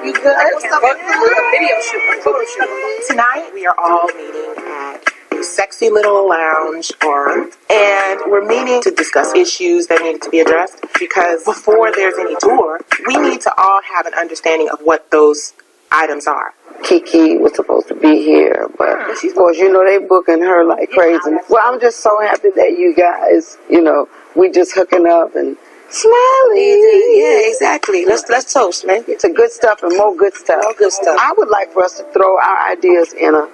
You good? What's up? A video shoot, a photo shoot. Tonight we are all meeting at a sexy little lounge bar, and we're meeting to discuss issues that need to be addressed, because before there's any tour, we need to all have an understanding of what those items are. Kiki was supposed to be here, but of course, you know, they booking her like crazy. Well, I'm just so happy that you guys, you know, we just hooking up and smiling. Yeah, exactly. Let's toast, man. It's a good stuff and more good stuff. More good stuff. I would like for us to throw our ideas in a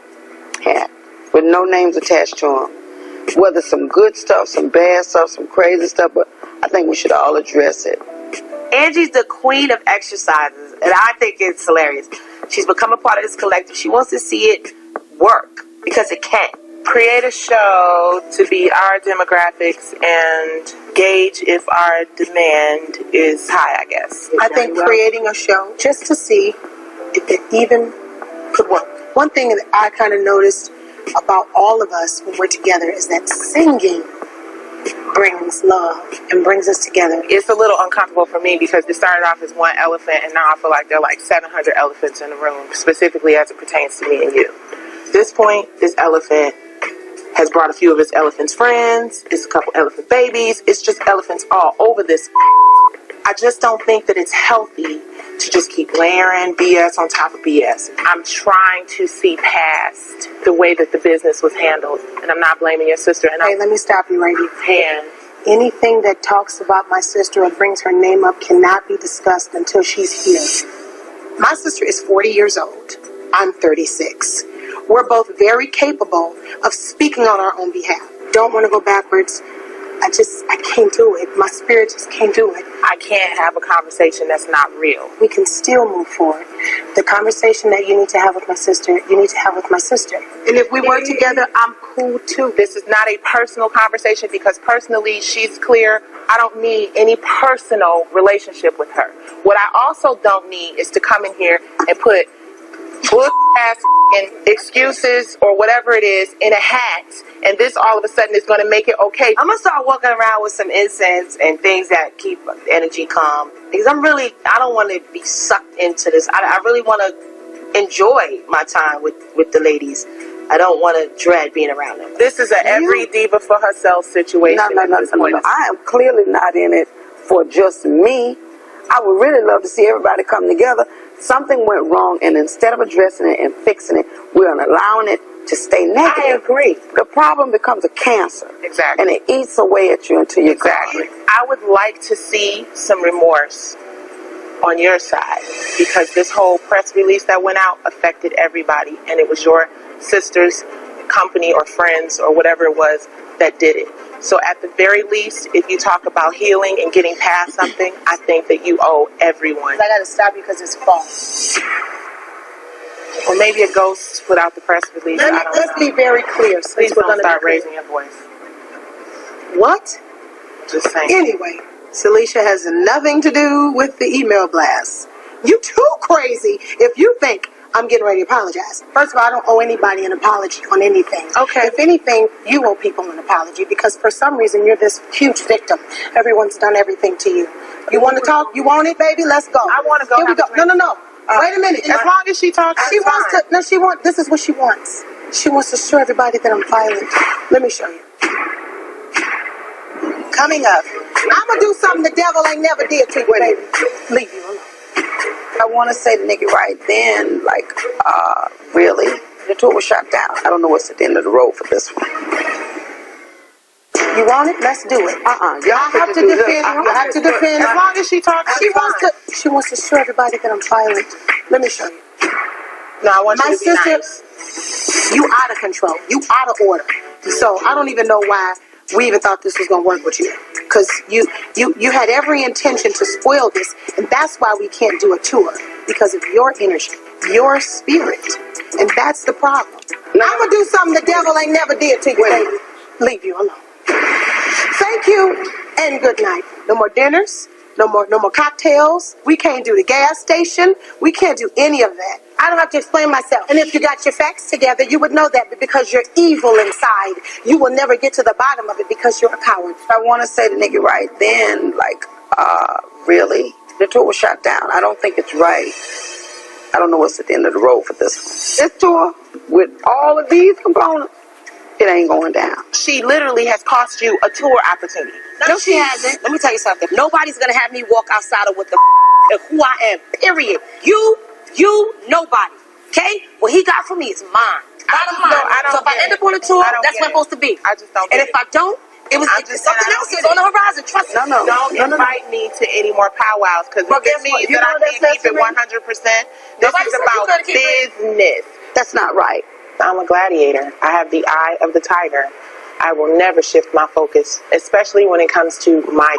hat with no names attached to them. Whether some good stuff, some bad stuff, some crazy stuff, but I think we should all address it. Angie's the queen of exercises, and I think it's hilarious. She's become a part of this collective. She wants to see it work because it can. Create a show to be our demographics and gauge if our demand is high, I guess. I think creating a show just to see if it even could work. One thing that I kind of noticed about all of us when we're together is that singing brings love and brings us together. It's a little uncomfortable for me because it started off as one elephant, and now I feel like there are like 700 elephants in the room, specifically as it pertains to me and you. At this point, this elephant has brought a few of his elephant's friends. It's a couple elephant babies. It's just elephants all over this. I just don't think that it's healthy to just keep layering BS on top of BS. I'm trying to see past the way that the business was handled, and I'm not blaming your sister. And Hey, let me stop you right here. Anything that talks about my sister or brings her name up cannot be discussed until she's here. My sister is 40 years old. I'm 36. We're both very capable of speaking on our own behalf. Don't want to go backwards. I can't do it. My spirit just can't do it. I can't have a conversation that's not real. We can still move forward. The conversation that you need to have with my sister, you need to have with my sister. And if we work together, I'm cool too. This is not a personal conversation because personally, she's clear. I don't need any personal relationship with her. What I also don't need is to come in here and put bull-ass excuses or whatever it is in a hat, and this all of a sudden is going to make it okay. I'm going to start walking around with some incense and things that keep energy calm, because I don't want to be sucked into this. I really want to enjoy my time with the ladies. I don't want to dread being around them. This is a every diva for herself situation. No. I am clearly not in it for just me. I would really love to see everybody come together. Something went wrong, and instead of addressing it and fixing it, we're allowing it to stay negative. I agree. The problem becomes a cancer. Exactly. And it eats away at you until you're exactly. I would like to see some remorse on your side, because this whole press release that went out affected everybody, and it was your sister's company or friends or whatever it was that did it. So at the very least, if you talk about healing and getting past something, I think that you owe everyone. I got to stop you because it's false. Or maybe a ghost put out the press release. Let's be very clear. Please don't start raising your voice. What? Just saying. Anyway, Celicia has nothing to do with the email blast. You too crazy if you think I'm getting ready to apologize. First of all, I don't owe anybody an apology on anything. Okay. If anything, you owe people an apology because for some reason you're this huge victim. Everyone's done everything to you. You want to talk? You want it, baby? Let's go. I want to go. Here we go. No. Wait a minute. As long as she talks, she wants to. No, this is what she wants. She wants to show everybody that I'm violent. Let me show you. Coming up, I'm gonna do something the devil ain't never did to you, baby. Leave you alone. I want to say to Nikki right then, like, really? The tour was shut down. I don't know what's at the end of the road for this one. You want it? Let's do it. Y'all have to defend. You have to defend. As long as she talks, She wants to show everybody that I'm violent. Let me show you. No, I want my you to be sister, nice. You out of control. You out of order. So I don't even know why we even thought this was going to work with you. Because you had every intention to spoil this, and that's why we can't do a tour. Because of your energy, your spirit. And that's the problem. I'm going to do something the devil ain't never did to you, baby. Leave you alone. Thank you, and good night. No more dinners, no more cocktails. We can't do the gas station. We can't do any of that. I don't have to explain myself. And if you got your facts together, you would know that. But because you're evil inside, you will never get to the bottom of it because you're a coward. I want to say to Nikki right then, like, really? The tour was shut down. I don't think it's right I don't know what's at the end of the road for this one. This tour, with all of these components, it ain't going down. She literally has cost you a tour opportunity. No, she hasn't. Let me tell you something. Nobody's gonna have me walk outside of what the and who I am. Period. You, nobody. Okay? What he got from me is mine. Bottom line. So if I end up on a tour, that's what I'm supposed to be. I just don't. And if I don't, it's something else is on the horizon. Trust me. Don't invite me to any more powwows because it means that I can't keep it 100%. This is about business. That's not right. I'm a gladiator. I have the eye of the tiger. I will never shift my focus, especially when it comes to my